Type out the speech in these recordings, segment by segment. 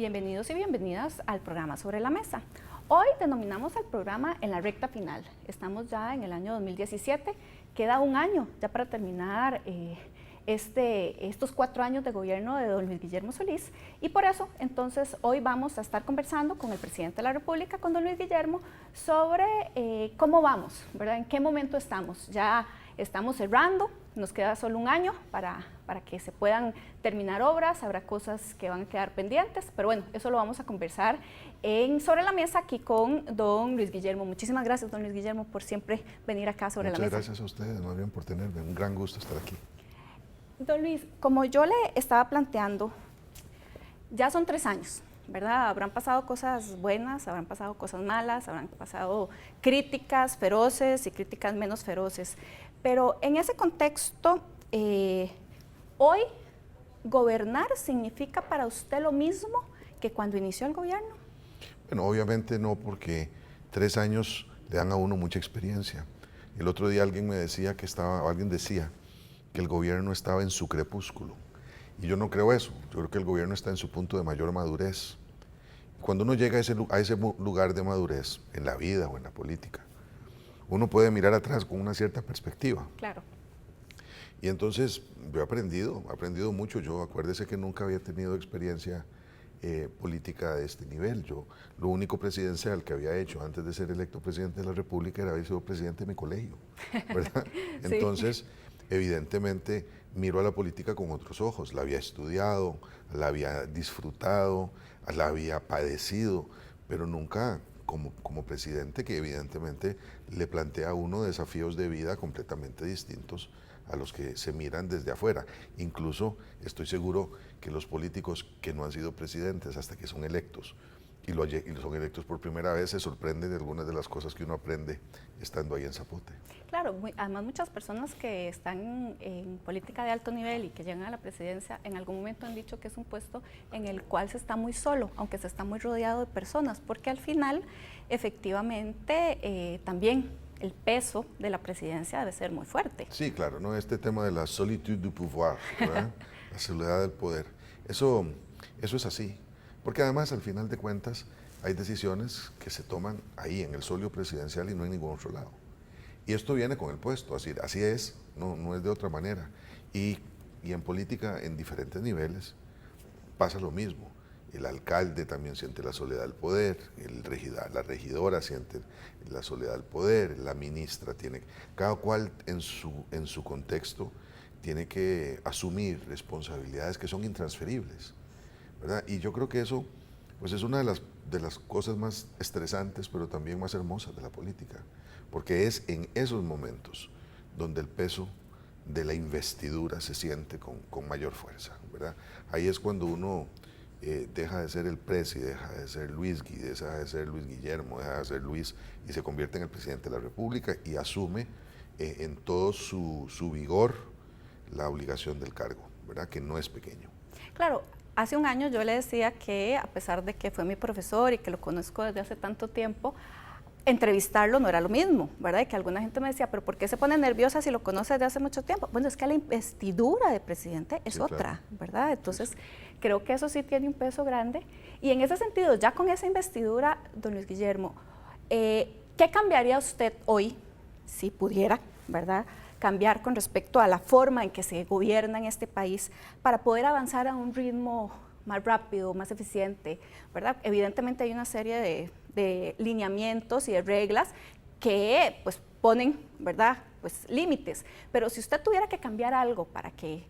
Bienvenidos y bienvenidas al programa Sobre la Mesa. Hoy denominamos al programa en la recta final. Estamos ya en el año 2017, queda un año ya para terminar estos 4 años de gobierno de don Luis Guillermo Solís, y por eso entonces hoy vamos a estar conversando con el presidente de la República, con don Luis Guillermo, sobre cómo vamos, ¿verdad? En qué momento estamos. Ya estamos cerrando, nos queda solo un año para que se puedan terminar obras, habrá cosas que van a quedar pendientes, pero bueno, eso lo vamos a conversar Sobre la Mesa aquí con don Luis Guillermo. Muchísimas gracias, don Luis Guillermo, por siempre venir acá sobre la mesa. Muchas gracias a ustedes, más bien por tenerme, un gran gusto estar aquí. Don Luis, como yo le estaba planteando, ya son 3 años, ¿verdad? Habrán pasado cosas buenas, habrán pasado cosas malas, habrán pasado críticas feroces y críticas menos feroces, pero en ese contexto, hoy, ¿gobernar significa para usted lo mismo que cuando inició el gobierno? Bueno, obviamente no, porque 3 años le dan a uno mucha experiencia. El otro día alguien decía que el gobierno estaba en su crepúsculo. Y yo no creo eso. Yo creo que el gobierno está en su punto de mayor madurez. Cuando uno llega a ese lugar de madurez, en la vida o en la política, uno puede mirar atrás con una cierta perspectiva. Claro. Y entonces yo he aprendido mucho. Yo acuérdese que nunca había tenido experiencia política de este nivel. Yo lo único presidencial que había hecho antes de ser electo presidente de la República era haber sido presidente de mi colegio, ¿verdad? Sí. Entonces, evidentemente, miro a la política con otros ojos. La había estudiado, la había disfrutado, la había padecido, pero nunca como presidente, que evidentemente le plantea a uno desafíos de vida completamente distintos a los que se miran desde afuera. Incluso estoy seguro que los políticos que no han sido presidentes hasta que son electos y son electos por primera vez se sorprenden de algunas de las cosas que uno aprende estando ahí en Zapote. Claro, además muchas personas que están en política de alto nivel y que llegan a la presidencia en algún momento han dicho que es un puesto en el cual se está muy solo, aunque se está muy rodeado de personas, porque al final efectivamente también el peso de la presidencia debe ser muy fuerte. Sí, claro, ¿no? Este tema de la solitude du pouvoir, ¿verdad? La soledad del poder, eso es así, porque además al final de cuentas hay decisiones que se toman ahí en el solio presidencial y no en ningún otro lado. Y esto viene con el puesto, así es, no es de otra manera. Y en política, en diferentes niveles, pasa lo mismo. El alcalde también siente la soledad del poder, la regidora siente la soledad del poder, la ministra cada cual en su contexto tiene que asumir responsabilidades que son intransferibles, ¿verdad? Y yo creo que eso pues es una de las cosas más estresantes, pero también más hermosas de la política, porque es en esos momentos donde el peso de la investidura se siente con mayor fuerza, ¿verdad? Ahí es cuando uno deja de ser el presi, deja de ser Luis Guillermo, deja de ser Luis y se convierte en el presidente de la República y asume en todo su vigor la obligación del cargo, ¿verdad? Que no es pequeño. Claro, hace un año yo le decía que a pesar de que fue mi profesor y que lo conozco desde hace tanto tiempo, entrevistarlo no era lo mismo, ¿verdad? Y que alguna gente me decía, pero ¿por qué se pone nerviosa si lo conoce desde hace mucho tiempo? Bueno, es que la investidura de presidente es otra, claro, ¿verdad? Entonces, creo que eso sí tiene un peso grande. Y en ese sentido, ya con esa investidura, don Luis Guillermo, ¿qué cambiaría usted hoy, si pudiera, ¿verdad?, cambiar con respecto a la forma en que se gobierna en este país para poder avanzar a un ritmo más rápido, más eficiente, ¿verdad? Evidentemente hay una serie de lineamientos y de reglas que pues ponen, ¿verdad?, pues límites, pero si usted tuviera que cambiar algo para que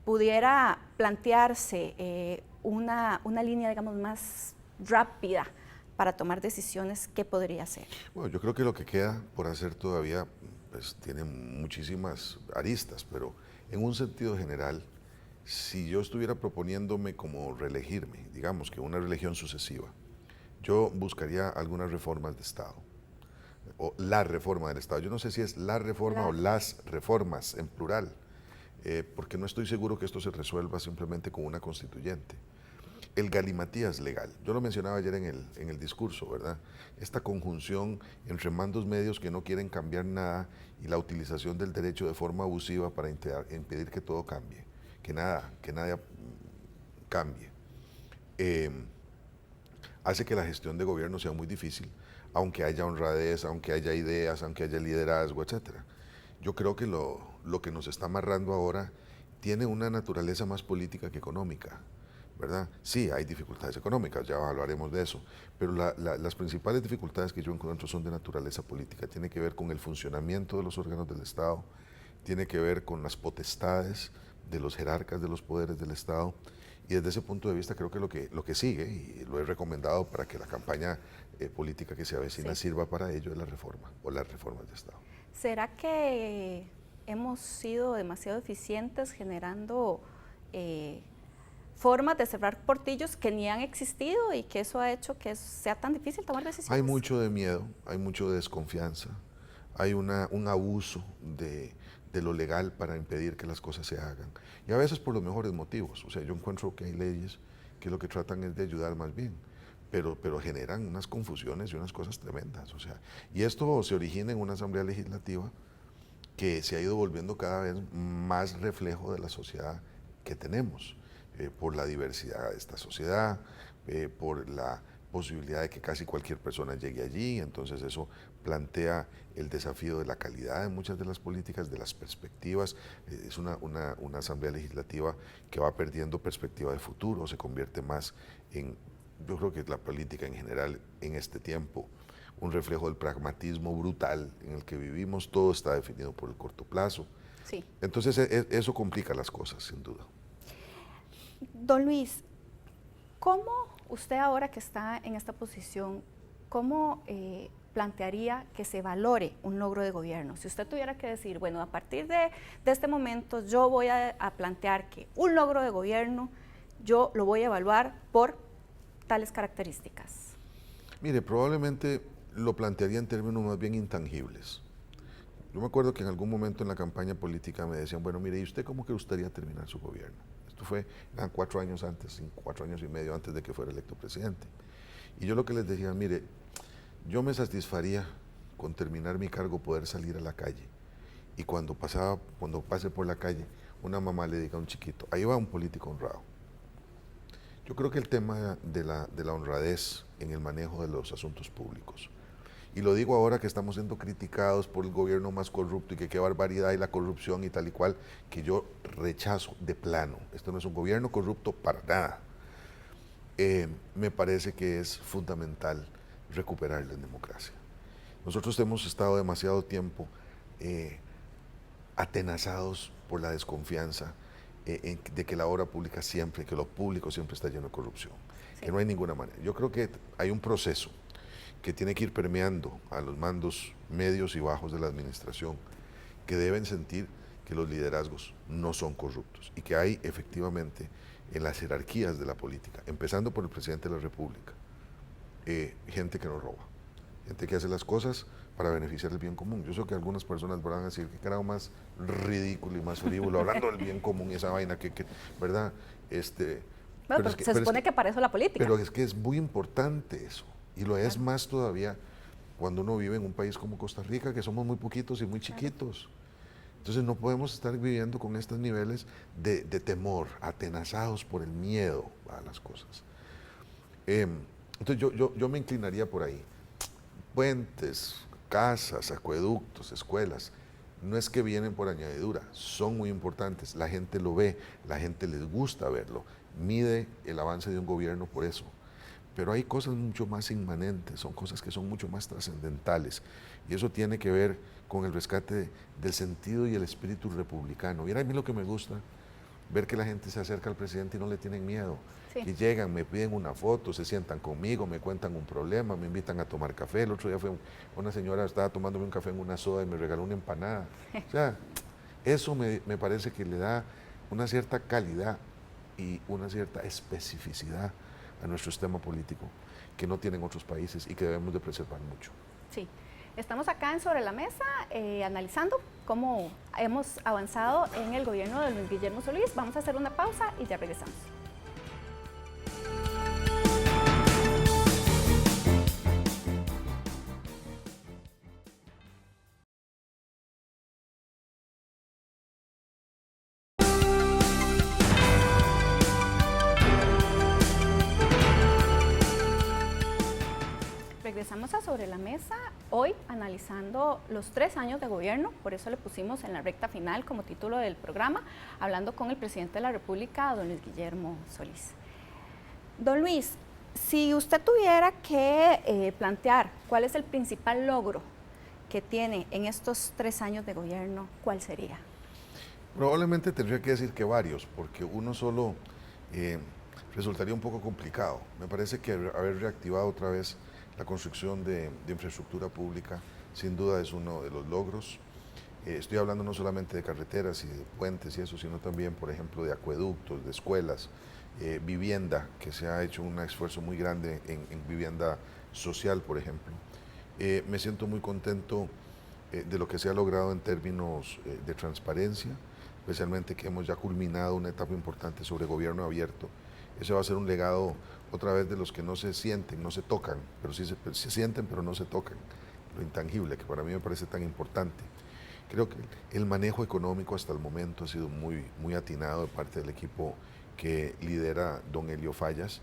pudiera plantearse una línea, digamos, más rápida para tomar decisiones, ¿qué podría hacer? Bueno, yo creo que lo que queda por hacer todavía pues tiene muchísimas aristas, pero en un sentido general, si yo estuviera proponiéndome como reelegirme, digamos que una reelección sucesiva, yo buscaría algunas reformas de Estado, o la reforma del Estado. Yo no sé si es la reforma o las reformas en plural, porque no estoy seguro que esto se resuelva simplemente con una constituyente. El galimatías legal, yo lo mencionaba ayer en el discurso, ¿verdad? Esta conjunción entre mandos medios que no quieren cambiar nada y la utilización del derecho de forma abusiva para impedir que todo cambie, que nada cambie. hace que la gestión de gobierno sea muy difícil, aunque haya honradez, aunque haya ideas, aunque haya liderazgo, etcétera. Yo creo que lo que nos está amarrando ahora tiene una naturaleza más política que económica, ¿verdad? Sí, hay dificultades económicas, ya hablaremos de eso, pero las principales dificultades que yo encuentro son de naturaleza política, tiene que ver con el funcionamiento de los órganos del Estado, tiene que ver con las potestades de los jerarcas de los poderes del Estado, y desde ese punto de vista creo que lo que sigue, y lo he recomendado para que la campaña política que se avecina sirva para ello, es la reforma o las reformas de Estado. ¿Será que hemos sido demasiado eficientes generando formas de cerrar portillos que ni han existido y que eso ha hecho que sea tan difícil tomar decisiones? Hay mucho de miedo, hay mucho de desconfianza, hay un abuso de lo legal para impedir que las cosas se hagan. Y a veces por los mejores motivos. O sea, yo encuentro que hay leyes que lo que tratan es de ayudar más bien, pero generan unas confusiones y unas cosas tremendas. O sea, y esto se origina en una asamblea legislativa que se ha ido volviendo cada vez más reflejo de la sociedad que tenemos, por la diversidad de esta sociedad, por la posibilidad de que casi cualquier persona llegue allí, entonces eso plantea el desafío de la calidad de muchas de las políticas, de las perspectivas. Es una asamblea legislativa que va perdiendo perspectiva de futuro, se convierte más en, yo creo que la política en general en este tiempo, un reflejo del pragmatismo brutal en el que vivimos, todo está definido por el corto plazo. Sí. Entonces eso complica las cosas, sin duda. Don Luis, ¿cómo usted ahora que está en esta posición, cómo plantearía que se valore un logro de gobierno? Si usted tuviera que decir, bueno, a partir de este momento yo voy a plantear que un logro de gobierno yo lo voy a evaluar por tales características. Mire, probablemente lo plantearía en términos más bien intangibles. Yo me acuerdo que en algún momento en la campaña política me decían, bueno, mire, ¿y usted cómo que gustaría terminar su gobierno? Esto eran 4 años antes, 4 años y medio antes de que fuera electo presidente. Y yo lo que les decía, mire, yo me satisfaría con terminar mi cargo, poder salir a la calle. Y cuando pase por la calle, una mamá le diga a un chiquito, ahí va un político honrado. Yo creo que el tema de la honradez en el manejo de los asuntos públicos, y lo digo ahora que estamos siendo criticados por el gobierno más corrupto y que qué barbaridad y la corrupción y tal y cual, que yo rechazo de plano. Esto no es un gobierno corrupto para nada. Me parece que es fundamental recuperar la democracia. Nosotros hemos estado demasiado tiempo atenazados por la desconfianza de que la obra pública siempre, que lo público siempre está lleno de corrupción, que no hay ninguna manera. Yo creo que hay un proceso que tiene que ir permeando a los mandos medios y bajos de la administración, que deben sentir que los liderazgos no son corruptos y que hay efectivamente en las jerarquías de la política, empezando por el presidente de la República, gente que no roba, gente que hace las cosas para beneficiar el bien común. Yo sé que algunas personas van a decir que carajo más ridículo y más frívolo, hablando del bien común y esa vaina ¿verdad? Bueno, pero se supone que para eso la política. Pero es que es muy importante eso. Y lo es más todavía cuando uno vive en un país como Costa Rica, que somos muy poquitos y muy chiquitos. Entonces no podemos estar viviendo con estos niveles de temor, atenazados por el miedo a las cosas. Entonces yo me inclinaría por ahí. Puentes, casas, acueductos, escuelas, no es que vienen por añadidura, son muy importantes. La gente lo ve, la gente les gusta verlo, mide el avance de un gobierno por eso. Pero hay cosas mucho más inmanentes, son cosas que son mucho más trascendentales. Y eso tiene que ver con el rescate del sentido y el espíritu republicano. Mira, a mí lo que me gusta, ver que la gente se acerca al presidente y no le tienen miedo. Sí. Que llegan, me piden una foto, se sientan conmigo, me cuentan un problema, me invitan a tomar café. El otro día fue una señora, estaba tomándome un café en una soda y me regaló una empanada. O sea, eso me parece que le da una cierta calidad y una cierta especificidad a nuestro sistema político que no tienen otros países y que debemos de preservar mucho. Sí, estamos acá en Sobre la Mesa analizando cómo hemos avanzado en el gobierno de Luis Guillermo Solís. Vamos a hacer una pausa y ya regresamos. mesa hoy analizando los 3 años de gobierno, por eso le pusimos en la recta final como título del programa, hablando con el presidente de la República, don Luis Guillermo Solís. Don Luis, si usted tuviera que plantear cuál es el principal logro que tiene en estos 3 años de gobierno, ¿cuál sería? Probablemente tendría que decir que varios, porque uno solo resultaría un poco complicado. Me parece que haber reactivado otra vez la construcción de infraestructura pública sin duda es uno de los logros. Estoy hablando no solamente de carreteras y de puentes y eso, sino también, por ejemplo, de acueductos, de escuelas, vivienda, que se ha hecho un esfuerzo muy grande en vivienda social, por ejemplo. Me siento muy contento de lo que se ha logrado en términos de transparencia, especialmente que hemos ya culminado una etapa importante sobre gobierno abierto. Ese va a ser un legado otra vez de los que no se sienten, no se tocan, pero sí se sienten, pero no se tocan. Lo intangible, que para mí me parece tan importante. Creo que el manejo económico hasta el momento ha sido muy atinado de parte del equipo que lidera don Elio Fallas.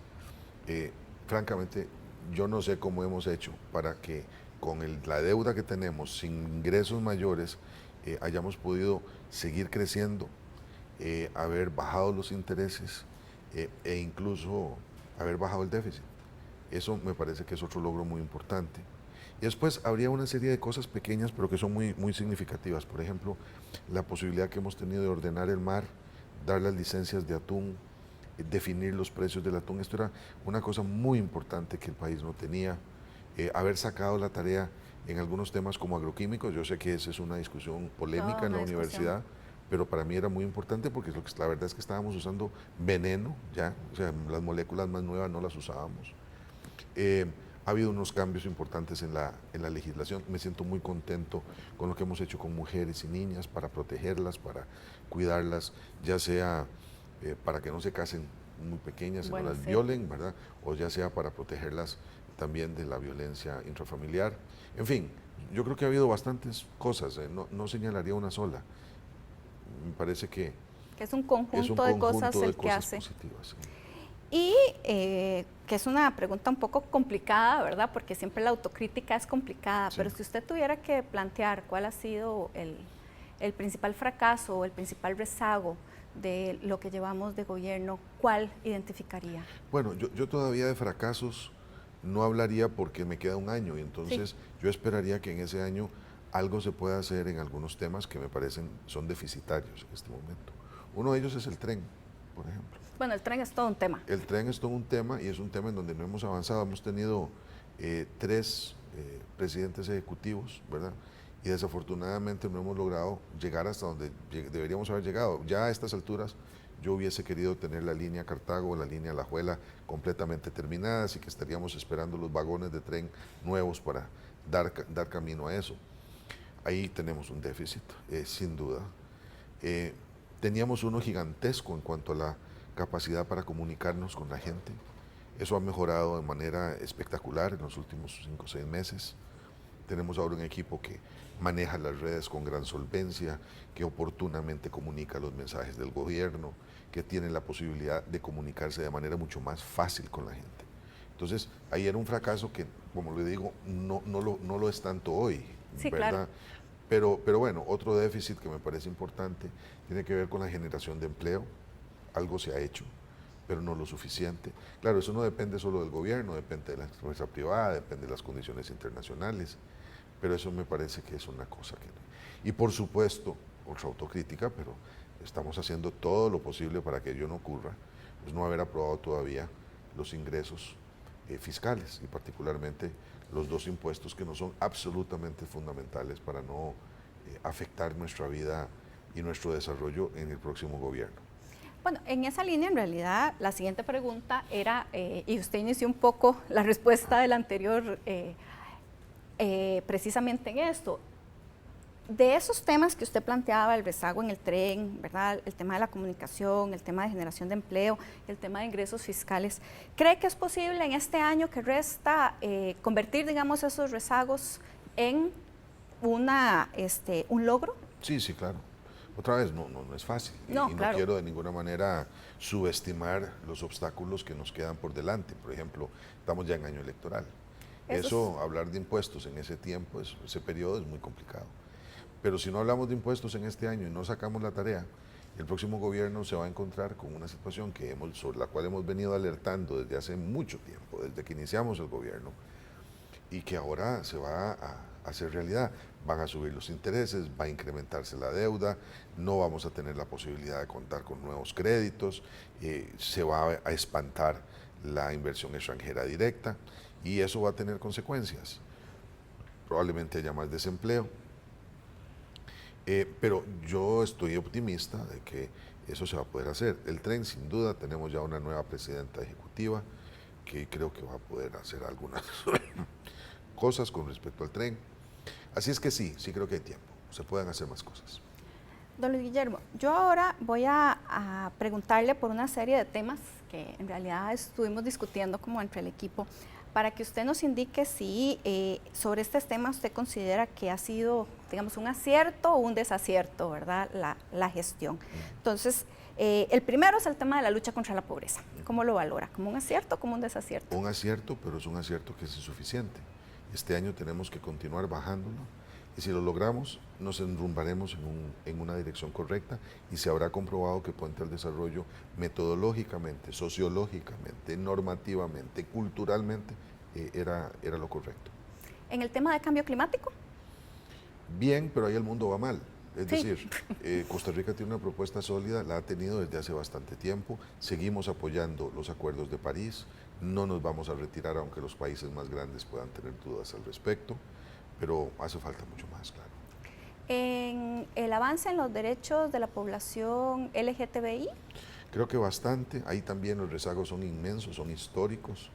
Francamente, yo no sé cómo hemos hecho para que con la deuda que tenemos, sin ingresos mayores, hayamos podido seguir creciendo, haber bajado los intereses e incluso haber bajado el déficit. Eso me parece que es otro logro muy importante. Y después habría una serie de cosas pequeñas, pero que son muy significativas. Por ejemplo, la posibilidad que hemos tenido de ordenar el mar, dar las licencias de atún, definir los precios del atún. Esto era una cosa muy importante que el país no tenía. Haber sacado la tarea en algunos temas como agroquímicos. Yo sé que esa es una discusión polémica en la universidad, pero para mí era muy importante porque la verdad es que estábamos usando veneno ya, o sea, las moléculas más nuevas no las usábamos. Ha habido unos cambios importantes en la legislación. Me siento muy contento con lo que hemos hecho con mujeres y niñas para protegerlas, para cuidarlas, ya sea para que no se casen muy pequeñas y no las violen, ¿verdad? O ya sea para protegerlas también de la violencia intrafamiliar. En fin, yo creo que ha habido bastantes cosas, no señalaría una sola. Me parece que es un conjunto de cosas el que hace. Positivas, sí. Y que es una pregunta un poco complicada, ¿verdad? Porque siempre la autocrítica es complicada, sí. Pero si usted tuviera que plantear cuál ha sido el principal fracaso o el principal rezago de lo que llevamos de gobierno, ¿cuál identificaría? Bueno, yo todavía de fracasos no hablaría porque me queda un año y entonces sí. Yo esperaría que en ese año algo se pueda hacer en algunos temas que me parecen son deficitarios en este momento. Uno de ellos es el tren, por ejemplo. Bueno, el tren es todo un tema. El tren es todo un tema y es un tema en donde no hemos avanzado. Hemos tenido 3 presidentes ejecutivos, ¿verdad? Y desafortunadamente no hemos logrado llegar hasta donde deberíamos haber llegado. Ya a estas alturas yo hubiese querido tener la línea Cartago o la línea Alajuela completamente terminadas y que estaríamos esperando los vagones de tren nuevos para dar camino a eso. Ahí tenemos un déficit, sin duda. Teníamos uno gigantesco en cuanto a la capacidad para comunicarnos con la gente. Eso ha mejorado de manera espectacular en los últimos 5 o 6 meses. Tenemos ahora un equipo que maneja las redes con gran solvencia, que oportunamente comunica los mensajes del gobierno, que tiene la posibilidad de comunicarse de manera mucho más fácil con la gente. Entonces, ahí era un fracaso que, como le digo, no lo es tanto hoy, sí, ¿verdad? Claro. Pero bueno, otro déficit que me parece importante tiene que ver con la generación de empleo. Algo se ha hecho, pero no lo suficiente. Claro, eso no depende solo del gobierno, depende de la empresa privada, depende de las condiciones internacionales, pero eso me parece que es una cosa que... Y por supuesto, otra autocrítica, pero estamos haciendo todo lo posible para que ello no ocurra, pues no haber aprobado todavía los ingresos fiscales y particularmente los 2 impuestos que no son absolutamente fundamentales para no afectar nuestra vida y nuestro desarrollo en el próximo gobierno. Bueno, en esa línea, en realidad, la siguiente pregunta era, y usted inició un poco la respuesta del anterior precisamente en esto. De esos temas que usted planteaba, el rezago en el tren, ¿verdad? El tema de la comunicación, el tema de generación de empleo, el tema de ingresos fiscales, ¿cree que es posible en este año que resta convertir, digamos, esos rezagos en un logro? Sí, claro. Otra vez, no es fácil y no claro. Quiero de ninguna manera subestimar los obstáculos que nos quedan por delante. Por ejemplo, estamos ya en año electoral Eso, hablar de impuestos en ese tiempo, ese periodo es muy complicado. Pero si no hablamos de impuestos en este año y no sacamos la tarea, el próximo gobierno se va a encontrar con una situación sobre la cual hemos venido alertando desde hace mucho tiempo, desde que iniciamos el gobierno, y que ahora se va a hacer realidad. Van a subir los intereses, va a incrementarse la deuda, no vamos a tener la posibilidad de contar con nuevos créditos, se va a espantar la inversión extranjera directa y eso va a tener consecuencias. Probablemente haya más desempleo, pero yo estoy optimista de que eso se va a poder hacer. El tren, sin duda, tenemos ya una nueva presidenta ejecutiva que creo que va a poder hacer algunas cosas con respecto al tren. Así es que sí creo que hay tiempo, se pueden hacer más cosas. Don Luis Guillermo, yo ahora voy a preguntarle por una serie de temas que en realidad estuvimos discutiendo como entre el equipo, para que usted nos indique si sobre estos temas usted considera que ha sido, digamos, un acierto o un desacierto, ¿verdad?, la gestión. Entonces, el primero es el tema de la lucha contra la pobreza. ¿Cómo lo valora? ¿Como un acierto o como un desacierto? Un acierto, pero es un acierto que es insuficiente. Este año tenemos que continuar bajándolo y si lo logramos nos enrumbaremos en una dirección correcta y se habrá comprobado que Puente al Desarrollo metodológicamente, sociológicamente, normativamente, culturalmente era lo correcto. ¿En el tema de cambio climático? Bien, pero ahí el mundo va mal. Es Sí. decir, Costa Rica tiene una propuesta sólida, la ha tenido desde hace bastante tiempo, seguimos apoyando los acuerdos de París, no nos vamos a retirar aunque los países más grandes puedan tener dudas al respecto, pero hace falta mucho más, claro. ¿En el avance en los derechos de la población LGTBI? Creo que bastante, ahí también los rezagos son inmensos, son históricos.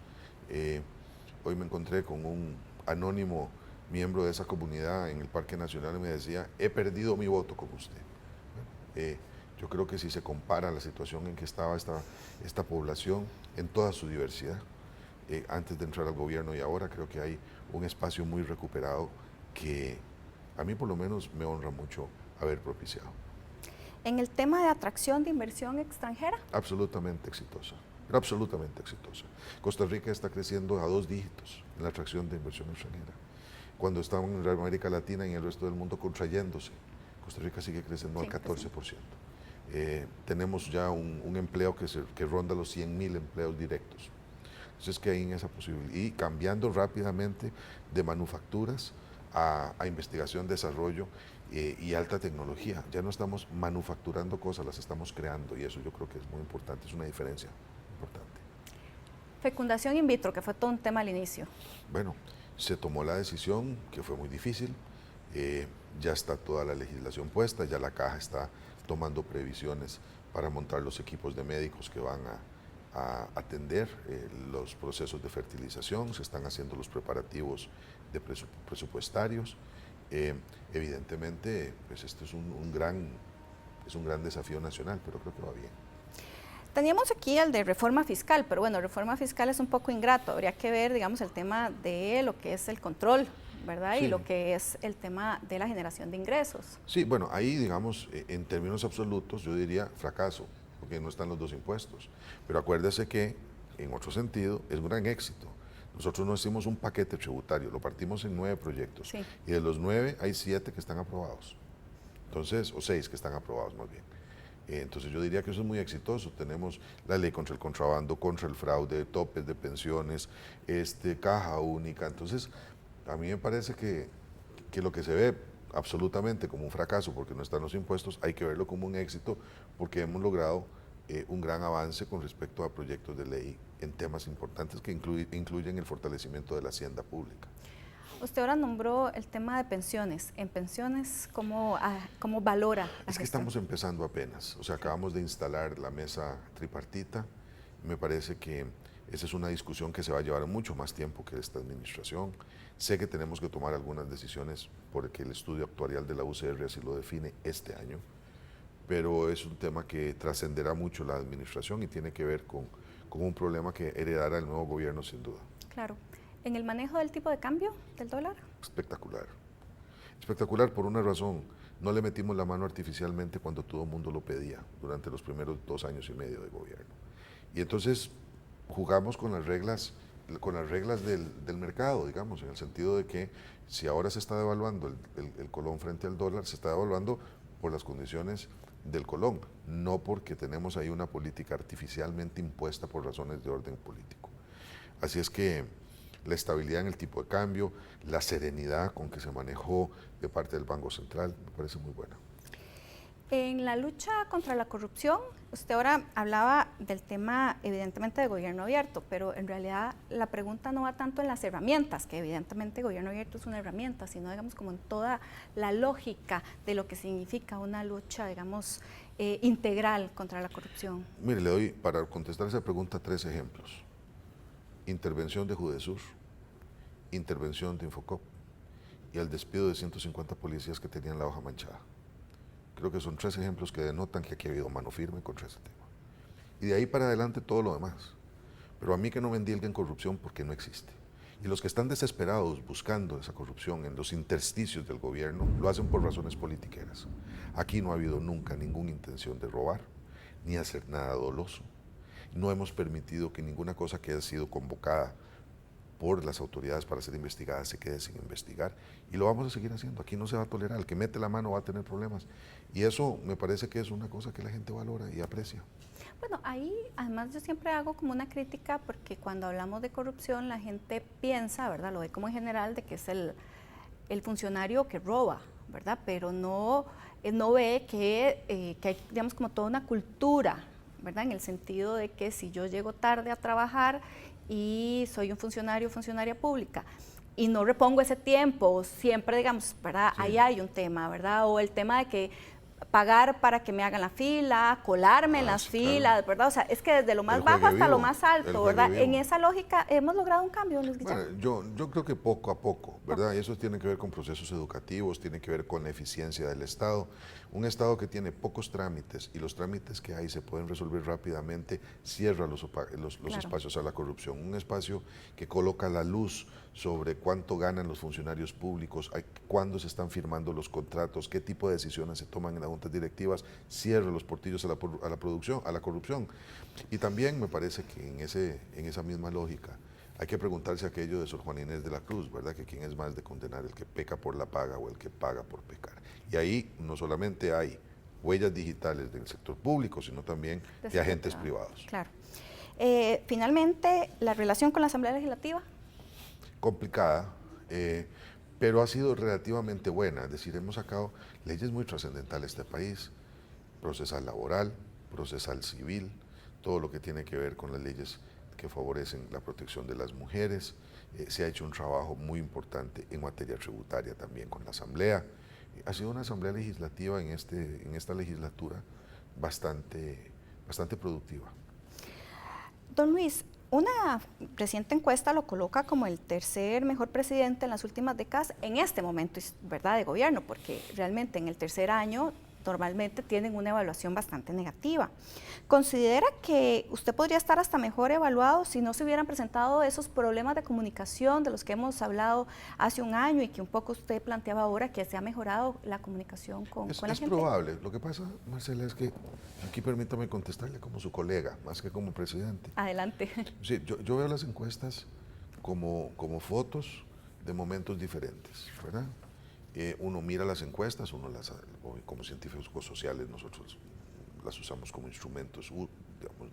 Hoy me encontré con un anónimo miembro de esa comunidad en el Parque Nacional y me decía, he perdido mi voto con usted. Yo creo que si se compara la situación en que estaba esta población en toda su diversidad, antes de entrar al gobierno y ahora, creo que hay un espacio muy recuperado que a mí por lo menos me honra mucho haber propiciado. ¿En el tema de atracción de inversión extranjera? Absolutamente exitosa, pero absolutamente exitosa. Costa Rica está creciendo a 2 dígitos en la atracción de inversión extranjera. Cuando estaban en América Latina y en el resto del mundo contrayéndose, Costa Rica sigue creciendo al 14%. Tenemos ya un empleo que ronda los 100.000 empleos directos. Entonces que hay en esa posibilidad. Y cambiando rápidamente de manufacturas a investigación, desarrollo y alta tecnología. Ya no estamos manufacturando cosas, las estamos creando y eso yo creo que es muy importante, es una diferencia importante. Fecundación in vitro, que fue todo un tema al inicio. Bueno, se tomó la decisión, que fue muy difícil, ya está toda la legislación puesta, ya la caja está tomando previsiones para montar los equipos de médicos que van a atender los procesos de fertilización, se están haciendo los preparativos de presupuestarios. Evidentemente, pues esto es un gran desafío nacional, pero creo que va bien. Teníamos aquí el de reforma fiscal, pero bueno, reforma fiscal es un poco ingrato, habría que ver, digamos, el tema de lo que es el control, ¿verdad? Sí. Y lo que es el tema de la generación de ingresos. Sí, bueno, ahí, digamos, en términos absolutos, yo diría fracaso, porque no están los 2 impuestos. Pero acuérdese que, en otro sentido, es un gran éxito. Nosotros no hicimos un paquete tributario, lo partimos en 9 proyectos. Sí. Y de los 9 hay 7 que están aprobados. Entonces, o 6 que están aprobados más bien. Entonces yo diría que eso es muy exitoso. Tenemos la ley contra el contrabando, contra el fraude, topes de pensiones, caja única. Entonces, a mí me parece que lo que se ve absolutamente como un fracaso porque no están los impuestos, hay que verlo como un éxito porque hemos logrado un gran avance con respecto a proyectos de ley en temas importantes que incluyen el fortalecimiento de la hacienda pública. Usted ahora nombró el tema de pensiones. En pensiones, ¿cómo valora la gestión? Es que estamos empezando apenas. O sea, acabamos de instalar la mesa tripartita. Me parece que esa es una discusión que se va a llevar mucho más tiempo que esta administración. Sé que tenemos que tomar algunas decisiones porque el estudio actuarial de la UCR así lo define este año, pero es un tema que trascenderá mucho la administración y tiene que ver con un problema que heredará el nuevo gobierno sin duda. Claro. ¿En el manejo del tipo de cambio del dólar? Espectacular. Espectacular por una razón. No le metimos la mano artificialmente cuando todo el mundo lo pedía durante los primeros 2 años y medio de gobierno. Y entonces jugamos con las reglas con las reglas del mercado, digamos, en el sentido de que si ahora se está devaluando el colón frente al dólar, se está devaluando por las condiciones del colón, no porque tenemos ahí una política artificialmente impuesta por razones de orden político. Así es que la estabilidad en el tipo de cambio, la serenidad con que se manejó de parte del Banco Central, me parece muy buena. En la lucha contra la corrupción, usted ahora hablaba del tema evidentemente de gobierno abierto, pero en realidad la pregunta no va tanto en las herramientas, que evidentemente gobierno abierto es una herramienta, sino digamos como en toda la lógica de lo que significa una lucha, digamos, integral contra la corrupción. Mire, le doy para contestar esa pregunta 3 ejemplos. Intervención de Judesur, intervención de Infocop y el despido de 150 policías que tenían la hoja manchada. Creo que son 3 ejemplos que denotan que aquí ha habido mano firme contra ese tema. Y de ahí para adelante todo lo demás. Pero a mí que no me endilguen corrupción porque no existe. Y los que están desesperados buscando esa corrupción en los intersticios del gobierno, lo hacen por razones politiqueras. Aquí no ha habido nunca ninguna intención de robar, ni hacer nada doloso. No hemos permitido que ninguna cosa que haya sido convocada por las autoridades para ser investigada se quede sin investigar, y lo vamos a seguir haciendo. Aquí no se va a tolerar, el que mete la mano va a tener problemas, y eso me parece que es una cosa que la gente valora y aprecia. Bueno, ahí además yo siempre hago como una crítica, porque cuando hablamos de corrupción la gente piensa, ¿verdad?, lo ve como en general, de que es el funcionario que roba, ¿verdad?, pero no ve que hay, digamos, como toda una cultura, ¿verdad?, en el sentido de que si yo llego tarde a trabajar y soy un funcionario o funcionaria pública y no repongo ese tiempo, siempre, digamos, ¿verdad?, sí, ahí hay un tema, ¿verdad?, o el tema de que pagar para que me hagan la fila, colarme en las filas, ¿verdad? O sea, es que desde lo más bajo hasta lo más alto, ¿verdad? En esa lógica hemos logrado un cambio, Luis Guillermo. Bueno, yo creo que poco a poco, ¿verdad? Y eso tiene que ver con procesos educativos, tiene que ver con la eficiencia del Estado. Un Estado que tiene pocos trámites y los trámites que hay se pueden resolver rápidamente, cierra los claro, espacios a la corrupción. Un espacio que coloca la luz sobre cuánto ganan los funcionarios públicos, cuándo se están firmando los contratos, qué tipo de decisiones se toman en las juntas directivas, cierra los portillos a la corrupción. Y también me parece que en esa misma lógica hay que preguntarse aquello de Sor Juana Inés de la Cruz, ¿verdad?, que quién es más de condenar, el que peca por la paga o el que paga por pecar. Y ahí no solamente hay huellas digitales del sector público, sino también de agentes privados. Claro. Finalmente, la relación con la Asamblea Legislativa. Complicada, pero ha sido relativamente buena. Es decir, hemos sacado leyes muy trascendentales de este país: procesal laboral, procesal civil, todo lo que tiene que ver con las leyes que favorecen la protección de las mujeres. Se ha hecho un trabajo muy importante en materia tributaria también con la Asamblea. Ha sido una Asamblea Legislativa en esta legislatura bastante productiva. Don Luis, una reciente encuesta lo coloca como el tercer mejor presidente en las últimas décadas en este momento, ¿verdad?, de gobierno, porque realmente en el tercer año normalmente tienen una evaluación bastante negativa. ¿Considera que usted podría estar hasta mejor evaluado si no se hubieran presentado esos problemas de comunicación de los que hemos hablado hace un año y que un poco usted planteaba ahora, que se ha mejorado la comunicación con la gente? Es probable. Lo que pasa, Marcela, es que aquí permítame contestarle como su colega, más que como presidente. Adelante. Sí, yo veo las encuestas como fotos de momentos diferentes, ¿verdad? Uno mira las encuestas, como científicos sociales nosotros las usamos como instrumentos, digamos,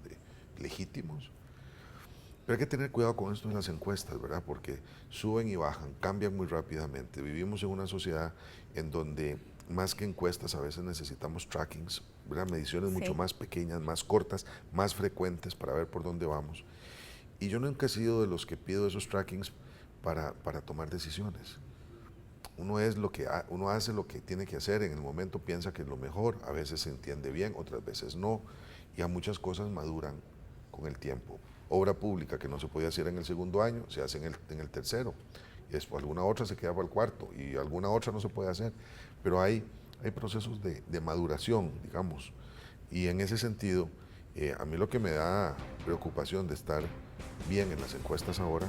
legítimos, pero hay que tener cuidado con esto en las encuestas, ¿verdad?, porque suben y bajan, cambian muy rápidamente. Vivimos en una sociedad en donde más que encuestas a veces necesitamos trackings, ¿verdad?, mediciones mucho más pequeñas, más cortas, más frecuentes para ver por dónde vamos. Y yo nunca he sido de los que pido esos trackings para tomar decisiones. Uno hace lo que tiene que hacer, en el momento piensa que es lo mejor, a veces se entiende bien, otras veces no, y a muchas cosas maduran con el tiempo. Obra pública que no se podía hacer en el segundo año, se hace en el tercero, y después alguna otra se queda para el cuarto, y alguna otra no se puede hacer, pero hay procesos de maduración, digamos, y en ese sentido, a mí lo que me da preocupación de estar bien en las encuestas ahora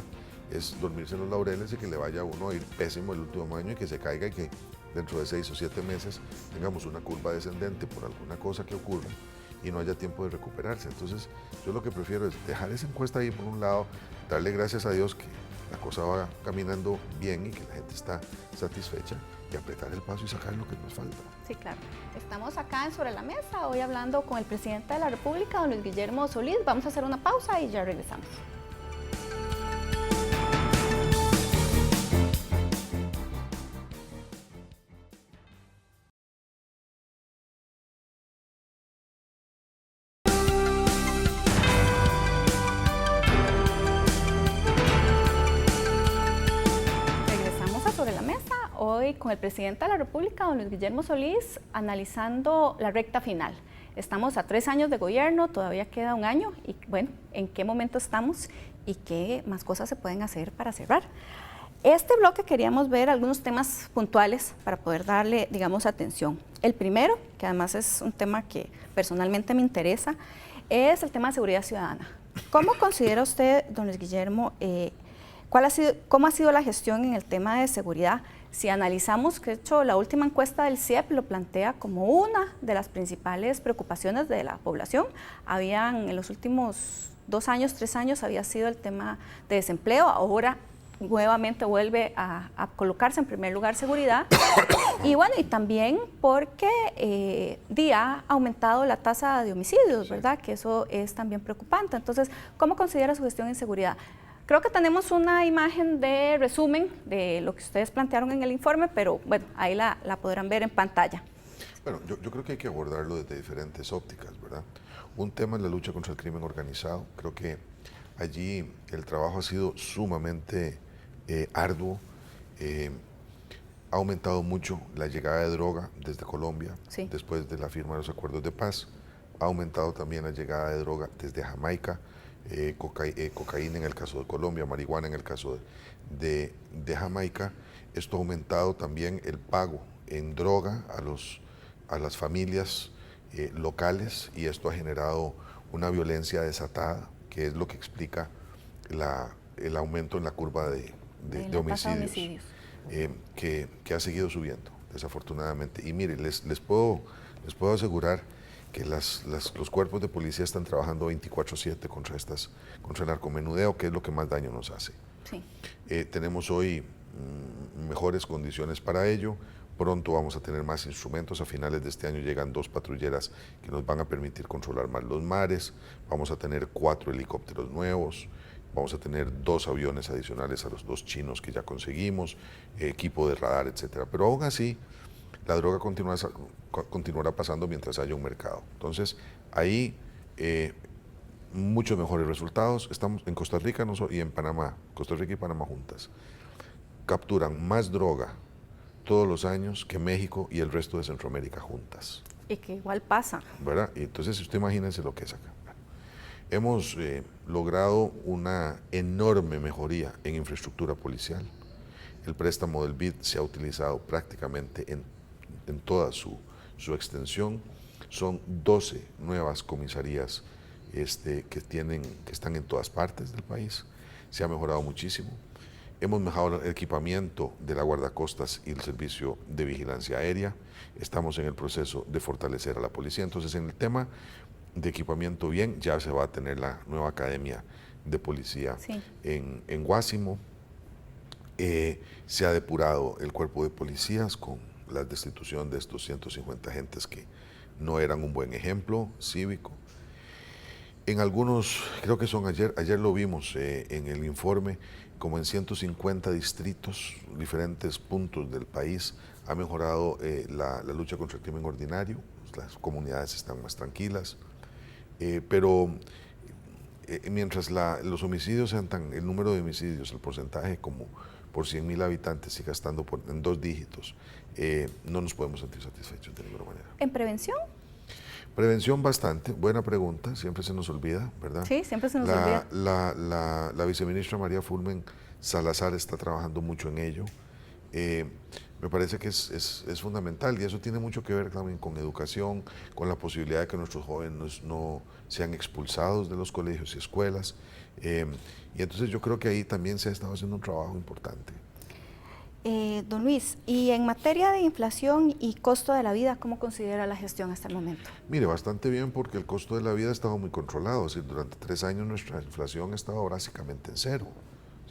es dormirse en los laureles y que le vaya a uno a ir pésimo el último año y que se caiga y que dentro de 6 o 7 meses tengamos una curva descendente por alguna cosa que ocurra y no haya tiempo de recuperarse. Entonces, yo lo que prefiero es dejar esa encuesta ahí por un lado, darle gracias a Dios que la cosa va caminando bien y que la gente está satisfecha, y apretar el paso y sacar lo que nos falta. Sí, claro. Estamos acá en Sobre la Mesa, hoy hablando con el presidente de la República, don Luis Guillermo Solís. Vamos a hacer una pausa y ya regresamos. Hoy con el presidente de la República, don Luis Guillermo Solís, analizando la recta final. Estamos a 3 años de gobierno, todavía queda 1 año y bueno, ¿en qué momento estamos y qué más cosas se pueden hacer para cerrar? Este bloque queríamos ver algunos temas puntuales para poder darle, digamos, atención. El primero, que además es un tema que personalmente me interesa, es el tema de seguridad ciudadana. ¿Cómo considera usted, don Luis Guillermo, cómo ha sido la gestión en el tema de seguridad? Si analizamos que, de hecho, la última encuesta del CIEP lo plantea como una de las principales preocupaciones de la población. En los últimos 2 años, 3 años, había sido el tema de desempleo. Ahora nuevamente vuelve a colocarse en primer lugar seguridad. Y bueno, y también porque ha aumentado la tasa de homicidios, ¿verdad? Que eso es también preocupante. Entonces, ¿cómo considera su gestión en seguridad? Creo que tenemos una imagen de resumen de lo que ustedes plantearon en el informe, pero bueno, ahí la podrán ver en pantalla. Bueno, yo creo que hay que abordarlo desde diferentes ópticas, ¿verdad? Un tema es la lucha contra el crimen organizado. Creo que allí el trabajo ha sido sumamente arduo. Ha aumentado mucho la llegada de droga desde Colombia, sí, después de la firma de los acuerdos de paz. Ha aumentado también la llegada de droga desde Jamaica. Cocaína en el caso de Colombia, marihuana en el caso de Jamaica. Esto ha aumentado también el pago en droga a las familias locales, y esto ha generado una violencia desatada, que es lo que explica el aumento en la curva de homicidios, que ha seguido subiendo, desafortunadamente. Y mire, les puedo asegurar que los cuerpos de policía están trabajando 24/7 contra el narcomenudeo, que es lo que más daño nos hace. Sí. Tenemos hoy mejores condiciones para ello. Pronto vamos a tener más instrumentos. A finales de este año llegan 2 patrulleras que nos van a permitir controlar más los mares. Vamos a tener 4 helicópteros nuevos. Vamos a tener 2 aviones adicionales a los 2 chinos que ya conseguimos, equipo de radar, etcétera. Pero aún así, la droga continuará pasando mientras haya un mercado. Entonces, ahí muchos mejores resultados. Estamos en Costa Rica y en Panamá, Costa Rica y Panamá juntas. Capturan más droga todos los años que México y el resto de Centroamérica juntas. Y que igual pasa. ¿Verdad? Y entonces, usted imagínense lo que es acá. Hemos logrado una enorme mejoría en infraestructura policial. El préstamo del BID se ha utilizado prácticamente en toda su extensión. Son 12 nuevas comisarías que están en todas partes del país. Se ha mejorado muchísimo. Hemos mejorado el equipamiento de la guardacostas y el servicio de vigilancia aérea. Estamos en el proceso de fortalecer a la policía. Entonces, en el tema de equipamiento, bien, ya se va a tener la nueva academia de policía, sí, en Guásimo. Se ha depurado el cuerpo de policías con la destitución de estos 150 agentes que no eran un buen ejemplo cívico. En algunos, creo que son ayer lo vimos en el informe, como en 150 distritos, diferentes puntos del país, ha mejorado la lucha contra el crimen ordinario. Las comunidades están más tranquilas, pero mientras los homicidios sean el número de homicidios, el porcentaje como por 100.000 habitantes siga estando en 2 dígitos, no nos podemos sentir satisfechos de ninguna manera. ¿En prevención? Prevención bastante, buena pregunta, siempre se nos olvida, ¿verdad? Sí, siempre se nos olvida. La viceministra María Fulmen Salazar está trabajando mucho en ello. Me parece que es fundamental, y eso tiene mucho que ver también con educación, con la posibilidad de que nuestros jóvenes no sean expulsados de los colegios y escuelas. Y entonces yo creo que ahí también se ha estado haciendo un trabajo importante. Don Luis, y en materia de inflación y costo de la vida, ¿cómo considera la gestión hasta el momento? Mire, bastante bien porque el costo de la vida ha estado muy controlado. Es decir, durante 3 años nuestra inflación ha estado básicamente en cero.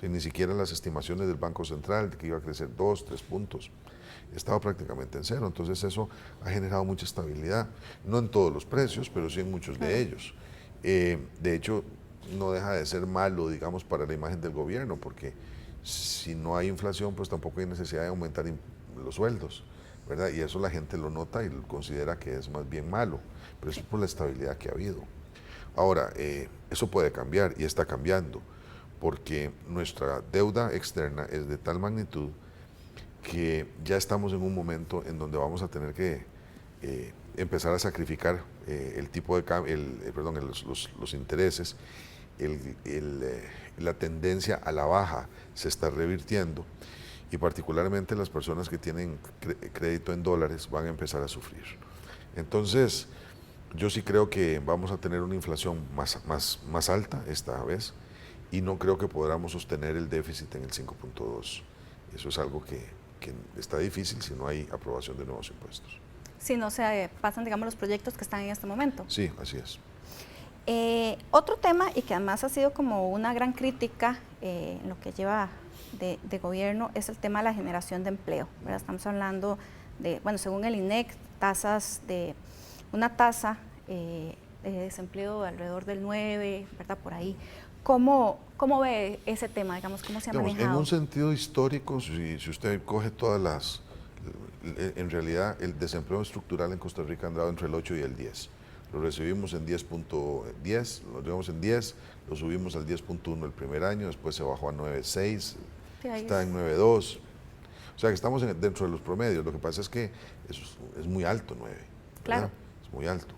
Ni siquiera las estimaciones del Banco Central de que iba a crecer 2, 3 puntos, estaba prácticamente en cero. Entonces eso ha generado mucha estabilidad, no en todos los precios, pero sí en muchos de ellos. De hecho, no deja de ser malo, digamos, para la imagen del gobierno, porque si no hay inflación, pues tampoco hay necesidad de aumentar los sueldos, ¿verdad? Y eso la gente lo nota y lo considera que es más bien malo, pero eso es por la estabilidad que ha habido. Ahora, eso puede cambiar y está cambiando, porque nuestra deuda externa es de tal magnitud que ya estamos en un momento en donde vamos a tener que empezar a sacrificar el tipo de los intereses. La tendencia a la baja se está revirtiendo y particularmente las personas que tienen crédito en dólares van a empezar a sufrir. Entonces, yo sí creo que vamos a tener una inflación más alta esta vez y no creo que podamos sostener el déficit en el 5.2. Eso es algo que está difícil si no hay aprobación de nuevos impuestos. Si no se pasan, digamos, los proyectos que están en este momento. Sí, así es. Otro tema, y que además ha sido como una gran crítica en lo que lleva de gobierno, es el tema de la generación de empleo, ¿verdad? Estamos hablando de, bueno, según el INEC, una tasa de desempleo de alrededor del 9, ¿verdad? Por ahí. ¿Cómo ve ese tema, digamos, cómo se ha manejado? En un sentido histórico, si usted coge todas en realidad el desempleo estructural en Costa Rica ha andado entre el 8 y el 10. Lo recibimos en 10.10, lo llevamos en 10, lo subimos al 10.1 el primer año, después se bajó a 9.6, sí, está en 9.2. O sea que estamos dentro de los promedios. Lo que pasa es que es muy alto, 9. Claro. Es muy alto.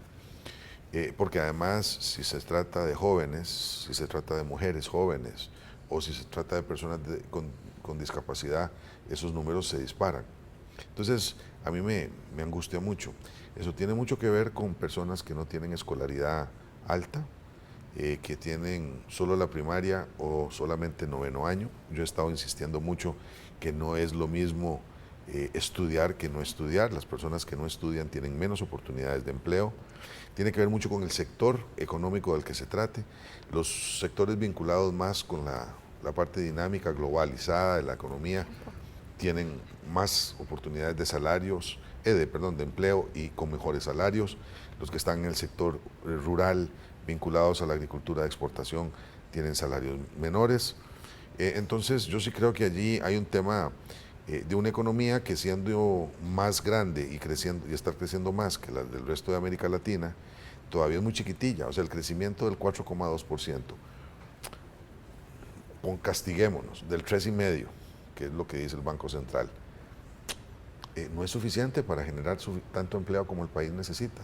Porque además, si se trata de jóvenes, si se trata de mujeres jóvenes, o si se trata de personas con discapacidad, esos números se disparan. Entonces, a mí me angustia mucho. Eso tiene mucho que ver con personas que no tienen escolaridad alta, que tienen solo la primaria o solamente 9º año. Yo he estado insistiendo mucho que no es lo mismo estudiar que no estudiar. Las personas que no estudian tienen menos oportunidades de empleo. Tiene que ver mucho con el sector económico del que se trate. Los sectores vinculados más con la parte dinámica, globalizada de la economía, tienen más oportunidades de salarios, de empleo y con mejores salarios. Los que están en el sector rural, vinculados a la agricultura de exportación, tienen salarios menores. Entonces, yo sí creo que allí hay un tema de una economía que, siendo más grande y creciendo y estar creciendo más que la del resto de América Latina, todavía es muy chiquitilla. O sea, el crecimiento del 4,2%, castiguémonos, del 3,5%, que es lo que dice el Banco Central, no es suficiente para generar tanto empleo como el país necesita.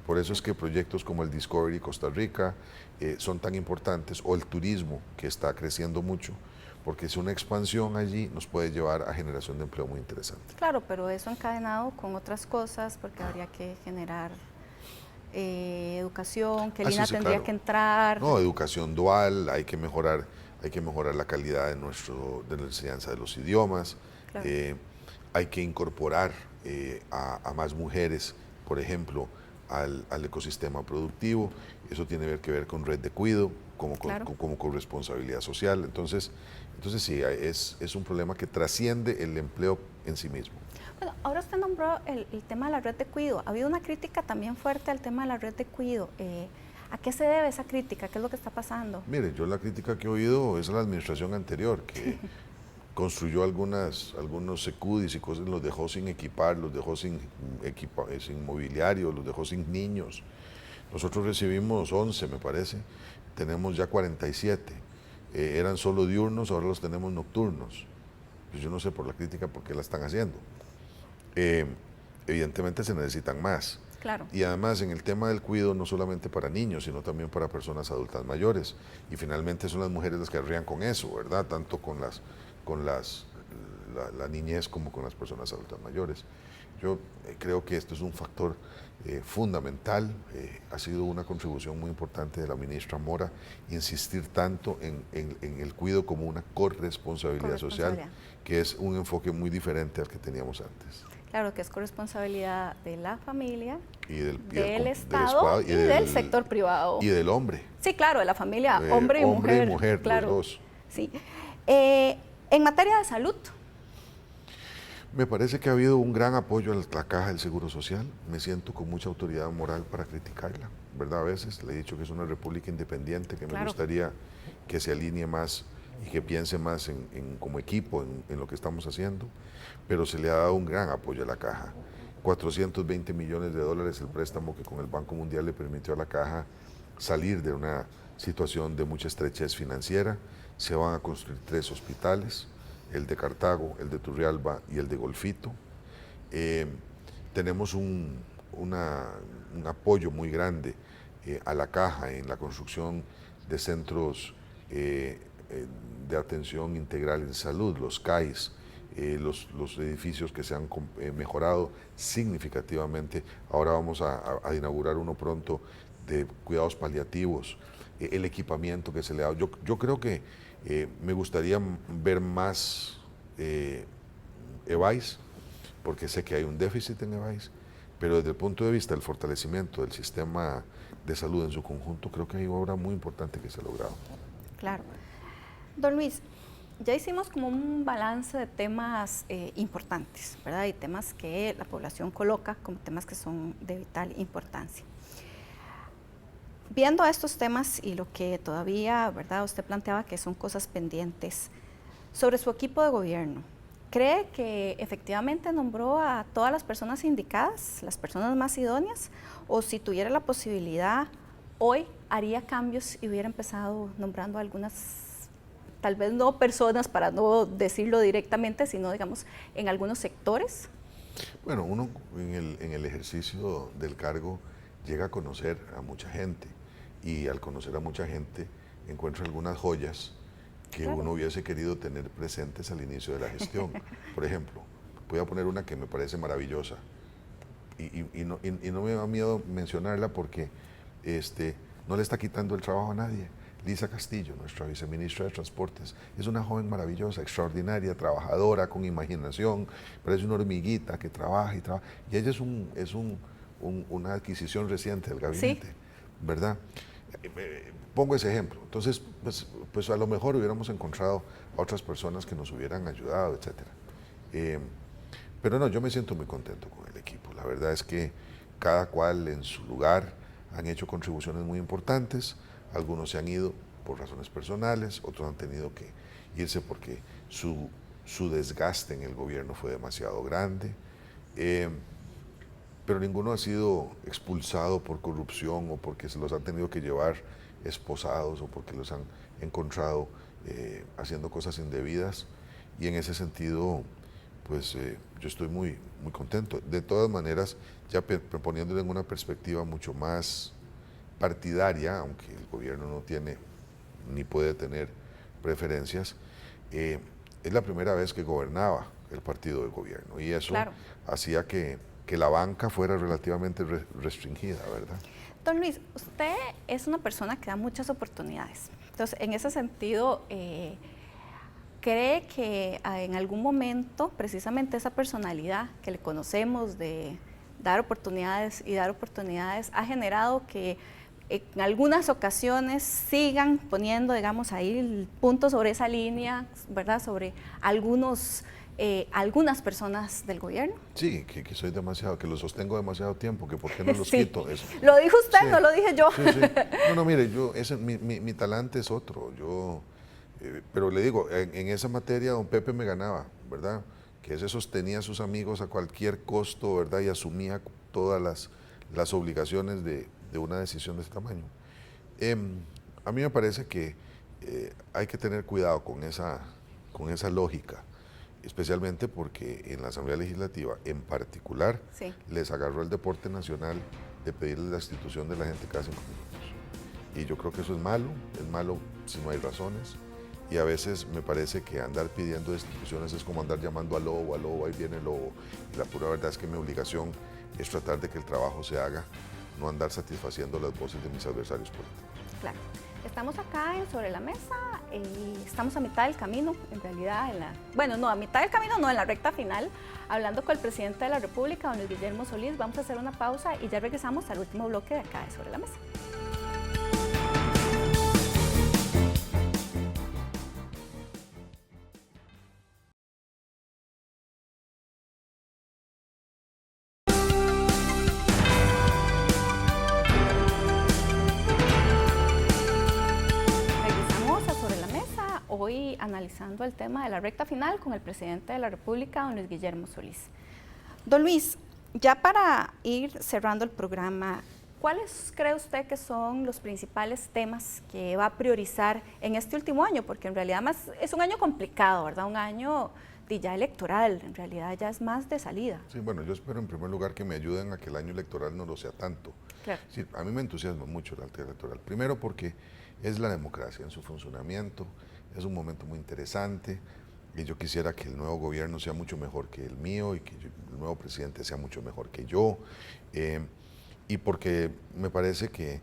Por eso es que proyectos como el Discovery Costa Rica son tan importantes, o el turismo, que está creciendo mucho, porque es una expansión allí, nos puede llevar a generación de empleo muy interesante. Claro, pero eso encadenado con otras cosas, porque habría que generar educación, que el INA tendría que entrar. No, educación dual, hay que mejorar la calidad de la enseñanza de los idiomas. Claro. Hay que incorporar a más mujeres, por ejemplo, al ecosistema productivo. Eso tiene que ver con red de cuidado, como corresponsabilidad social. Entonces sí, es un problema que trasciende el empleo en sí mismo. Bueno, ahora usted nombró el tema de la red de cuidado. Ha habido una crítica también fuerte al tema de la red de cuidado. ¿A qué se debe esa crítica? ¿Qué es lo que está pasando? Mire, yo la crítica que he oído es a la administración anterior, que construyó algunos secudis y cosas, los dejó sin equipar, los dejó sin mobiliario, los dejó sin niños. Nosotros recibimos 11, me parece, tenemos ya 47. Eran solo diurnos, ahora los tenemos nocturnos. Pues yo no sé por la crítica por qué la están haciendo. Evidentemente se necesitan más. Claro. Y además en el tema del cuidado, no solamente para niños, sino también para personas adultas mayores. Y finalmente son las mujeres las que arrían con eso, ¿verdad? Tanto con la niñez como con las personas adultas mayores. Yo creo que esto es un factor fundamental, ha sido una contribución muy importante de la ministra Mora, insistir tanto en el cuidado como una corresponsabilidad social, que es un enfoque muy diferente al que teníamos antes. Claro, que es corresponsabilidad de la familia, y del Estado y del sector privado. Y del hombre. Sí, claro, de la familia, hombre y mujer. Claro. Los dos. Sí. En materia de salud. Me parece que ha habido un gran apoyo a la Caja del Seguro Social. Me siento con mucha autoridad moral para criticarla, ¿verdad? A veces le he dicho que es una república independiente, que me gustaría que se alinee más y que piense más como equipo en lo que estamos haciendo, pero se le ha dado un gran apoyo a la Caja. 420 millones de dólares el préstamo que con el Banco Mundial le permitió a la Caja salir de una situación de mucha estrechez financiera. Se van a construir 3 hospitales, el de Cartago, el de Turrialba y el de Golfito. Tenemos un apoyo muy grande a la Caja en la construcción de centros de atención integral en salud, los CAIS, los edificios que se han mejorado significativamente. Ahora vamos a inaugurar uno pronto de cuidados paliativos, el equipamiento que se le ha dado. Yo creo que me gustaría ver más EVAIS, porque sé que hay un déficit en EVAIS, pero desde el punto de vista del fortalecimiento del sistema de salud en su conjunto, creo que hay obra muy importante que se ha logrado. Claro. Don Luis, ya hicimos como un balance de temas importantes, ¿verdad? Y temas que la población coloca como temas que son de vital importancia. Viendo estos temas y lo que todavía, ¿verdad?, usted planteaba que son cosas pendientes, sobre su equipo de gobierno, ¿cree que efectivamente nombró a todas las personas indicadas, las personas más idóneas? O si tuviera la posibilidad, hoy haría cambios y hubiera empezado nombrando a algunas, tal vez no personas, para no decirlo directamente, sino digamos en algunos sectores? Bueno, uno en el ejercicio del cargo llega a conocer a mucha gente, y al conocer a mucha gente encuentra algunas joyas que uno hubiese querido tener presentes al inicio de la gestión. Por ejemplo, voy a poner una que me parece maravillosa y no me da miedo mencionarla porque no le está quitando el trabajo a nadie. Lisa Castillo, nuestra viceministra de Transportes, es una joven maravillosa, extraordinaria, trabajadora, con imaginación, parece una hormiguita que trabaja y trabaja. Y ella es una adquisición reciente del gabinete, ¿sí?, ¿verdad? Pongo ese ejemplo. Entonces, pues a lo mejor hubiéramos encontrado a otras personas que nos hubieran ayudado, etc. Pero no, yo me siento muy contento con el equipo. La verdad es que cada cual en su lugar han hecho contribuciones muy importantes. Algunos se han ido por razones personales, otros han tenido que irse porque su desgaste en el gobierno fue demasiado grande. Pero ninguno ha sido expulsado por corrupción o porque se los han tenido que llevar esposados o porque los han encontrado haciendo cosas indebidas, y en ese sentido pues yo estoy muy contento. De todas maneras, ya poniéndolo en una perspectiva mucho más partidaria, aunque el gobierno no tiene ni puede tener preferencias, es la primera vez que gobernaba el partido del gobierno, y eso hacía que la banca fuera relativamente restringida, ¿verdad? Don Luis, usted es una persona que da muchas oportunidades. Entonces, en ese sentido, ¿cree que en algún momento precisamente esa personalidad que le conocemos de dar oportunidades y dar oportunidades ha generado que en algunas ocasiones sigan poniendo, digamos, ahí el punto sobre esa línea, ¿verdad?, sobre algunas personas del gobierno? Sí, que soy demasiado, que lo sostengo demasiado tiempo, que por qué no los quito. Eso. Lo dijo usted, no lo dije yo. Sí. No, mire, mi talante es otro. Pero le digo, en esa materia don Pepe me ganaba, ¿verdad? Que ese sostenía a sus amigos a cualquier costo, ¿verdad? Y asumía todas las obligaciones de una decisión de ese tamaño. A mí me parece que hay que tener cuidado con esa lógica, especialmente porque en la Asamblea Legislativa en particular les agarró el deporte nacional de pedirles la destitución de la gente cada 5 minutos. Y yo creo que eso es malo si no hay razones, y a veces me parece que andar pidiendo destituciones es como andar llamando al lobo, ahí viene el lobo. Y la pura verdad es que mi obligación es tratar de que el trabajo se haga, no andar satisfaciendo las voces de mis adversarios políticos. Claro. Estamos acá en Sobre la Mesa y estamos a mitad del camino, en realidad, bueno, no, a mitad del camino, no, en la recta final, hablando con el presidente de la República, don Luis Guillermo Solís. Vamos a hacer una pausa y ya regresamos al último bloque de acá de Sobre la Mesa. Hoy analizando el tema de la recta final con el presidente de la República, don Luis Guillermo Solís. Don Luis, ya para ir cerrando el programa, ¿cuáles cree usted que son los principales temas que va a priorizar en este último año? Porque en realidad es un año complicado, ¿verdad? Un año ya electoral, en realidad ya es más de salida. Sí, bueno, yo espero en primer lugar que me ayuden a que el año electoral no lo sea tanto. Claro. Sí, a mí me entusiasma mucho el año electoral. Primero porque es la democracia en su funcionamiento. Es un momento muy interesante y yo quisiera que el nuevo gobierno sea mucho mejor que el mío y que el nuevo presidente sea mucho mejor que yo. Y porque me parece que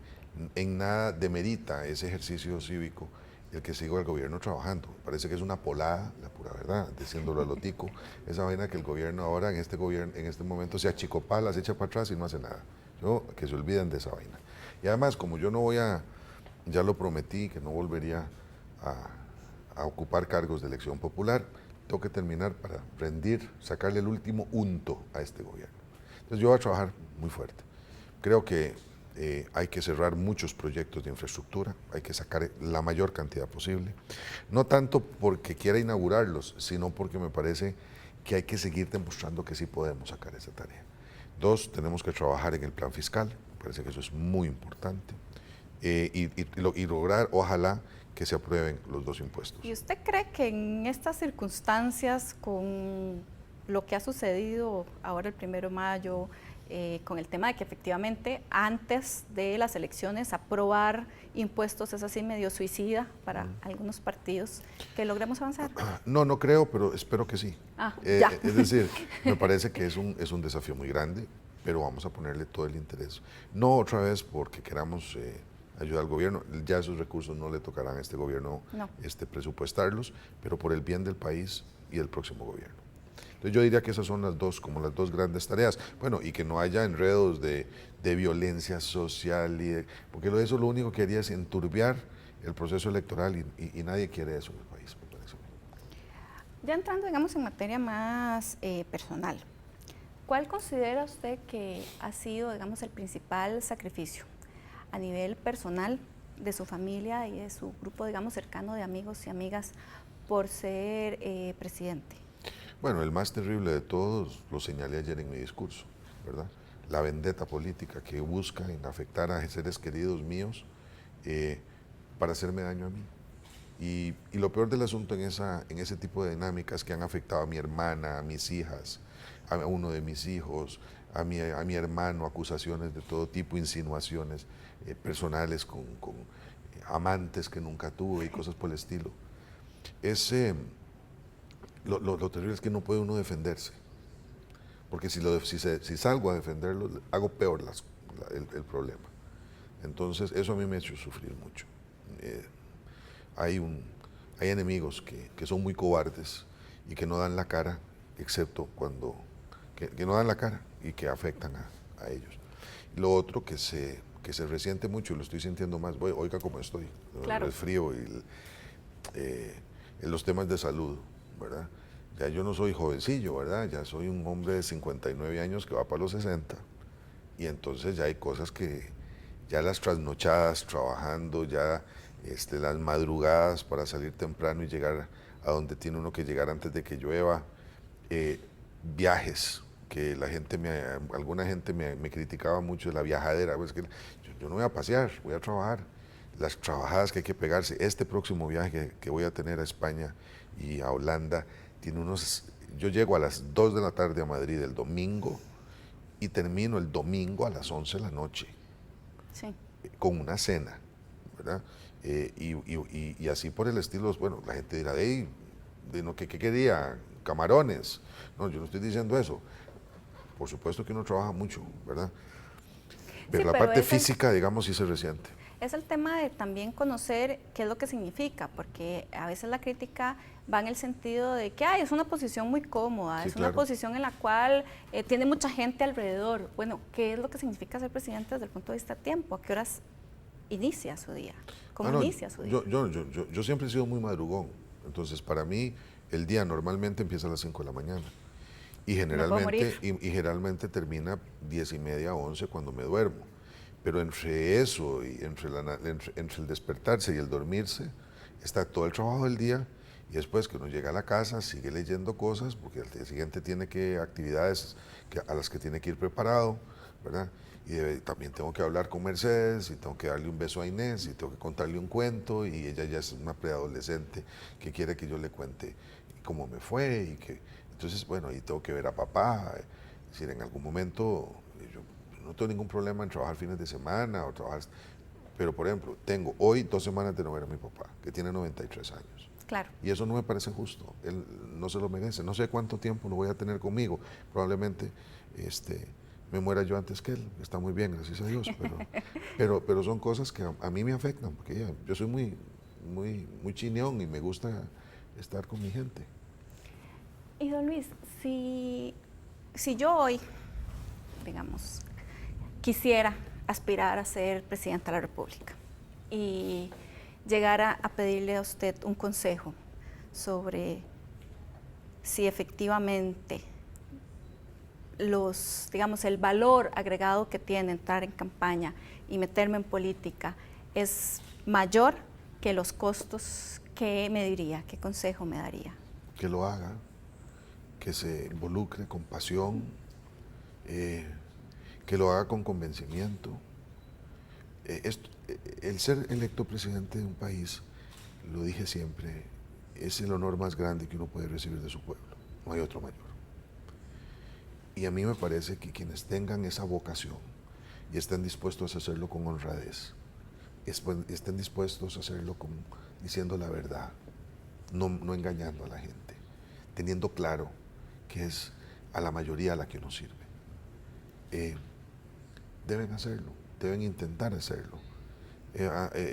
en nada demerita ese ejercicio cívico el que siga el gobierno trabajando. Me parece que es una polada, la pura verdad, diciéndolo a lo tico, esa vaina que el gobierno ahora, en este momento, se achicopala, se echa para atrás y no hace nada. Que se olviden de esa vaina. Y además, como yo no voy ya lo prometí, que no volvería a ocupar cargos de elección popular, tengo que terminar para rendir, sacarle el último unto a este gobierno. Entonces yo voy a trabajar muy fuerte. Creo que hay que cerrar muchos proyectos de infraestructura, hay que sacar la mayor cantidad posible, no tanto porque quiera inaugurarlos, sino porque me parece que hay que seguir demostrando que sí podemos sacar esa tarea. Dos, tenemos que trabajar en el plan fiscal, me parece que eso es muy importante, y lograr, ojalá, que se aprueben los dos impuestos. ¿Y usted cree que en estas circunstancias, con lo que ha sucedido ahora el 1 de mayo, con el tema de que efectivamente antes de las elecciones aprobar impuestos es así medio suicida para algunos partidos, que logremos avanzar? No creo, pero espero que sí. Ya. Es decir, me parece que es un desafío muy grande, pero vamos a ponerle todo el interés. No otra vez porque queramos ayudar al gobierno, ya esos recursos no le tocarán a este gobierno presupuestarlos, pero por el bien del país y del próximo gobierno. Entonces yo diría que esas son las dos grandes tareas. Bueno, y que no haya enredos de violencia social, porque eso lo único que haría es enturbiar el proceso electoral y nadie quiere eso en el país, me parece. Ya entrando, digamos, en materia más personal, ¿cuál considera usted que ha sido, digamos, el principal sacrificio a nivel personal de su familia y de su grupo, digamos, cercano de amigos y amigas por ser presidente? Bueno, el más terrible de todos lo señalé ayer en mi discurso, ¿verdad? La vendetta política que busca en afectar a seres queridos míos para hacerme daño a mí. Y lo peor del asunto en ese tipo de dinámicas que han afectado a mi hermana, a mis hijas, a uno de mis hijos, a mi hermano, acusaciones de todo tipo, insinuaciones personales con amantes que nunca tuve y cosas por el estilo. Lo terrible es que no puede uno defenderse, porque si salgo a defenderlo, hago peor el problema. Entonces, eso a mí me ha hecho sufrir mucho. Hay enemigos que son muy cobardes y que no dan la cara, excepto cuando, que no dan la cara y que afectan a ellos. Lo otro que se resiente mucho, y lo estoy sintiendo más, oiga cómo estoy, claro. El frío y en los temas de salud, ¿verdad? Ya yo no soy jovencillo, ¿verdad? Ya soy un hombre de 59 años que va para los 60, y entonces ya hay cosas que, ya las trasnochadas trabajando, ya las madrugadas para salir temprano y llegar a donde tiene uno que llegar antes de que llueva, viajes, que alguna gente me criticaba mucho de la viajadera, pues que yo no voy a pasear, voy a trabajar. Las trabajadas que hay que pegarse, este próximo viaje que voy a tener a España y a Holanda, yo llego a las 2 de la tarde a Madrid el domingo y termino el domingo a las 11 de la noche, sí, con una cena, ¿verdad? Y así por el estilo, bueno, la gente dirá, hey, ¿qué quería? Camarones. No, yo no estoy diciendo eso. Por supuesto que uno trabaja mucho, ¿verdad? Pero Sí, la pero parte física, digamos, sí se resiente. es el tema de también conocer qué es lo que significa, porque a veces la crítica va en el sentido de que es una posición muy cómoda, Sí, es claro. una posición en la cual tiene mucha gente alrededor. Bueno, ¿qué es lo que significa ser presidente desde el punto de vista de tiempo? ¿A qué horas inicia su día? ¿Cómo No, inicia su día? yo siempre he sido muy madrugón, entonces para mí el día normalmente empieza a las 5 de la mañana y Me puedo morir. generalmente termina 10:30, 11 cuando me duermo. Pero entre eso y entre el despertarse y el dormirse, está todo el trabajo del día y después que uno llega a la casa, sigue leyendo cosas, porque al día siguiente tiene actividades a las que tiene que ir preparado, ¿verdad? Y también tengo que hablar con Mercedes y tengo que darle un beso a Inés y tengo que contarle un cuento y ella ya es una preadolescente que quiere que yo le cuente cómo me fue entonces, bueno, y tengo que ver a papá, es decir, en algún momento yo no tengo ningún problema en trabajar fines de semana o trabajar, pero por ejemplo, tengo hoy 2 semanas de no ver a mi papá, que tiene 93 años. Claro. Y eso no me parece justo, él no se lo merece, no sé cuánto tiempo lo voy a tener conmigo, probablemente me muera yo antes que él, está muy bien, gracias a Dios, pero son cosas que a mí me afectan, porque yo soy muy chineón y me gusta estar con mi gente. Y don Luis, si yo hoy, digamos, quisiera aspirar a ser presidente de la República y llegara a pedirle a usted un consejo sobre si efectivamente digamos, el valor agregado que tiene entrar en campaña y meterme en política es mayor que los costos, ¿qué me diría? ¿Qué consejo me daría? Que lo haga, que se involucre con pasión, que lo haga con convencimiento. El ser electo presidente de un país, lo dije siempre, es el honor más grande que uno puede recibir de su pueblo, no hay otro mayor. Y a mí me parece que quienes tengan esa vocación y estén dispuestos a hacerlo con honradez, estén dispuestos a hacerlo diciendo la verdad, no engañando a la gente, teniendo claro que es a la mayoría a la que uno sirve. Deben hacerlo, deben intentar hacerlo.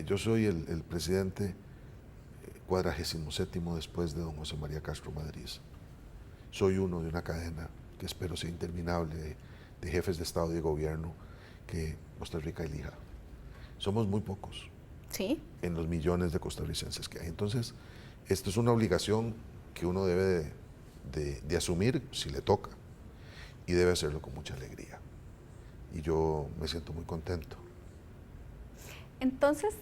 Yo soy el presidente 47º después de don José María Castro Madrid. Soy uno de una cadena que espero sea interminable de jefes de Estado y de gobierno que Costa Rica elija. Somos muy pocos. ¿Sí? En los millones de costarricenses que hay. Entonces, esto es una obligación que uno debe de asumir si le toca y debe hacerlo con mucha alegría. Y yo me siento muy contento. Entonces,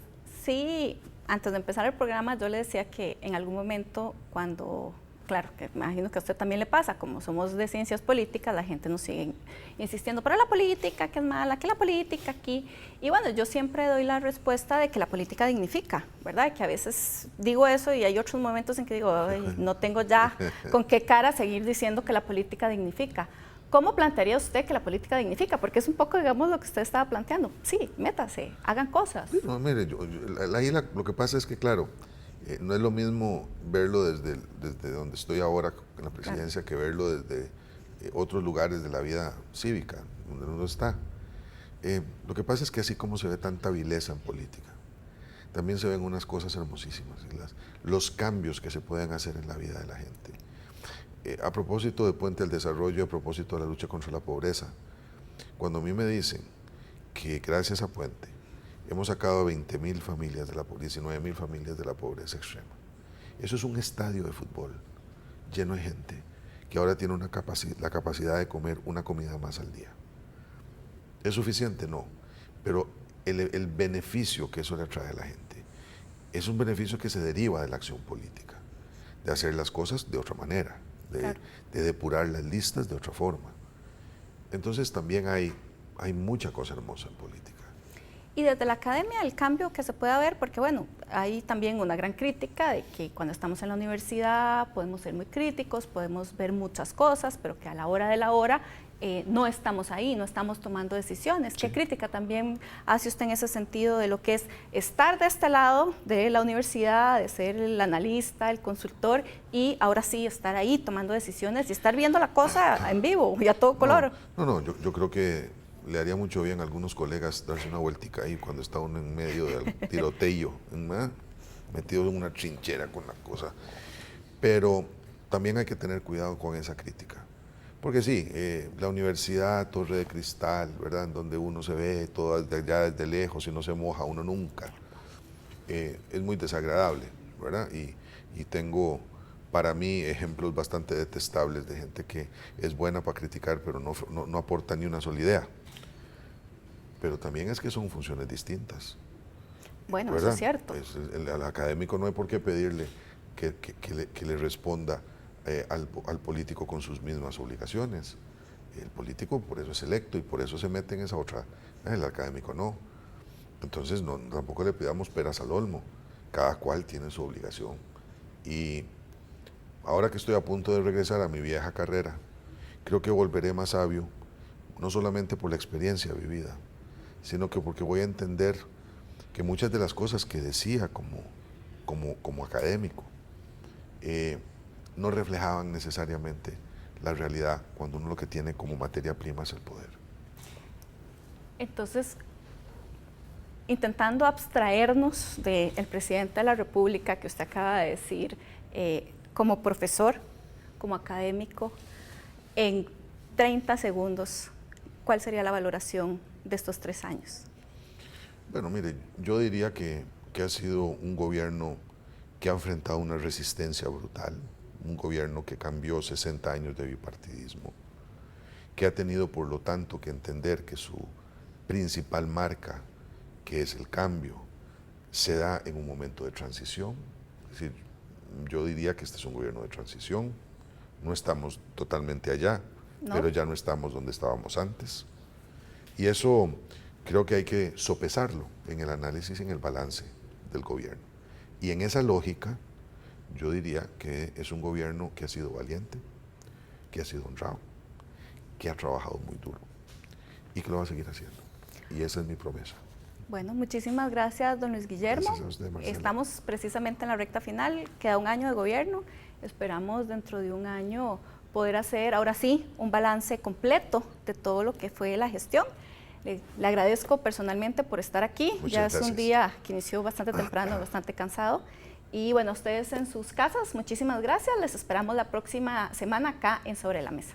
sí, antes de empezar el programa yo le decía que en algún momento cuando, claro, que me imagino que a usted también le pasa, como somos de ciencias políticas, la gente nos sigue insistiendo, pero la política, que es mala, que la política aquí. Y bueno, yo siempre doy la respuesta de que la política dignifica, ¿verdad? Que a veces digo eso y hay otros momentos en que digo, ay, no tengo ya con qué cara seguir diciendo que la política dignifica. ¿Cómo plantearía usted que la política dignifica? Porque es un poco, digamos, lo que usted estaba planteando. Sí, métase, hagan cosas. No, mire, lo que pasa es que, claro, no es lo mismo verlo desde donde estoy ahora en la presidencia, claro, que verlo desde otros lugares de la vida cívica, donde uno está. Lo que pasa es que así como se ve tanta vileza en política, también se ven unas cosas hermosísimas, los cambios que se pueden hacer en la vida de la gente. A propósito de Puente al Desarrollo, a propósito de la lucha contra la pobreza, cuando a mí me dicen que gracias a Puente hemos sacado 20.000 familias de la pobreza, 19.000 familias de la pobreza extrema, eso es un estadio de fútbol lleno de gente que ahora tiene la capacidad de comer una comida más al día. ¿Es suficiente? No, pero el beneficio que eso le trae a la gente es un beneficio que se deriva de la acción política, de hacer las cosas de otra manera, claro, de depurar las listas de otra forma. Entonces también hay mucha cosa hermosa en política. Y desde la academia el cambio que se puede ver, porque bueno, hay también una gran crítica de que cuando estamos en la universidad podemos ser muy críticos, podemos ver muchas cosas, pero que a la hora de la hora no estamos ahí, no estamos tomando decisiones. Sí. ¿Qué crítica también hace usted en ese sentido de lo que es estar de este lado de la universidad, de ser el analista, el consultor, y ahora sí estar ahí tomando decisiones y estar viendo la cosa en vivo y a todo color? No, yo creo que le haría mucho bien a algunos colegas darse una vueltica ahí cuando está uno en medio del tiroteo, metido en una trinchera con la cosa. Pero también hay que tener cuidado con esa crítica. Porque sí, la universidad, torre de cristal, ¿verdad? En donde uno se ve todo desde allá, desde lejos, y no se moja uno nunca. Es muy desagradable, ¿verdad? Y tengo para mí ejemplos bastante detestables de gente que es buena para criticar, pero no aporta ni una sola idea. Pero también es que son funciones distintas. Bueno, ¿verdad? eso es cierto. Al académico no hay por qué pedirle que le responda al político con sus mismas obligaciones. El político por eso es electo y por eso se mete en esa otra. El académico no. Entonces tampoco le pidamos peras al olmo. Cada cual tiene su obligación. Y ahora que estoy a punto de regresar a mi vieja carrera, creo que volveré más sabio, no solamente por la experiencia vivida, sino que porque voy a entender que muchas de las cosas que decía como académico no reflejaban necesariamente la realidad cuando uno lo que tiene como materia prima es el poder. Entonces, intentando abstraernos del presidente de la República que usted acaba de decir, como profesor, como académico, en 30 segundos, ¿cuál sería la valoración de estos 3 años? Bueno, mire, yo diría que ha sido un gobierno que ha enfrentado una resistencia brutal, un gobierno que cambió 60 años de bipartidismo, que ha tenido por lo tanto que entender que su principal marca, que es el cambio, se da en un momento de transición. Es decir, yo diría que este es un gobierno de transición, no estamos totalmente allá, ¿no? Pero ya no estamos donde estábamos antes. Y eso creo que hay que sopesarlo en el análisis, en el balance del gobierno. Y en esa lógica, yo diría que es un gobierno que ha sido valiente, que ha sido honrado, que ha trabajado muy duro y que lo va a seguir haciendo. Y esa es mi promesa. Bueno, muchísimas gracias, don Luis Guillermo. Gracias a usted, Marcela. Estamos precisamente en la recta final, queda un año de gobierno. Esperamos dentro de un año poder hacer, ahora sí, un balance completo de todo lo que fue la gestión. Le agradezco personalmente por estar aquí. Muchas ya es gracias. un día que inició bastante temprano, bastante cansado. Y bueno, ustedes en sus casas, muchísimas gracias. Les esperamos la próxima semana acá en Sobre la Mesa.